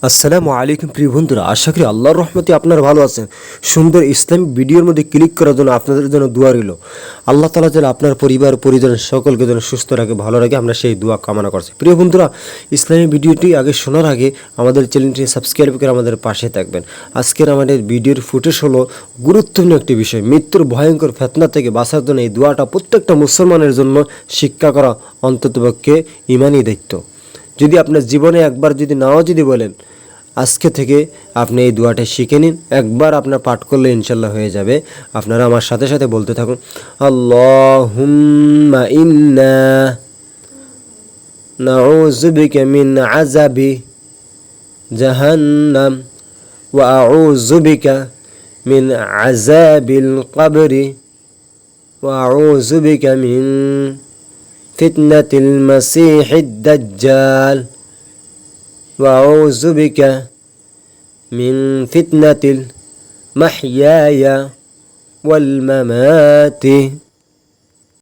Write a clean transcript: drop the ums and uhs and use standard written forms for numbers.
আসসালামু আলাইকুম প্রিয় বন্ধুরা, আশা করি আল্লাহর রহমতে আপনারা ভালো আছেন। সুন্দর ইসলামিক ভিডিওর মধ্যে ক্লিক করার জন্য আপনাদের জন্য দোয়া রইল। আল্লাহ তাআলা যেন আপনার পরিবার পরিজন সকলকে যেন সুস্থ রাখে, ভালো রাখে, আমরা সেই দোয়া কামনা করছি। প্রিয় বন্ধুরা, ইসলামিক ভিডিওটি আগে শোনার আগে আমাদের চ্যানেলটি সাবস্ক্রাইব করে আমাদের পাশে থাকবেন। আজকের আমাদের ভিডিওর ফুটেজ হলো গুরুত্বপূর্ণ একটি বিষয়, মৃত্যুর ভয়ঙ্কর ফিতনা থেকে বাঁচার জন্য এই দোয়াটা প্রত্যেকটা মুসলমানের জন্য শিক্ষা করা অন্ততপক্ষে ঈমানি দায়িত্ব। যদি আপনার জীবনে একবার যদি নাও যদি বলেন, আজকে থেকে আপনি এই দোয়াটা শিখে নিন, একবার আপনার পাঠ করলে ইনশাল্লাহ হয়ে যাবে। আপনারা আমার সাথে সাথে বলতে থাকুন, আল্লাহুম্মা ইন্না নাউযু বিকা মিন আযাবি জাহান্নাম ওয়া আউযু বিকা মিন আযাবিল কবরি ওয়া আউযু বিকা মিন ফিতনাতিল মাসীহিদ দাজ্জাল وأعوذ بك من فتنة المحياي والممات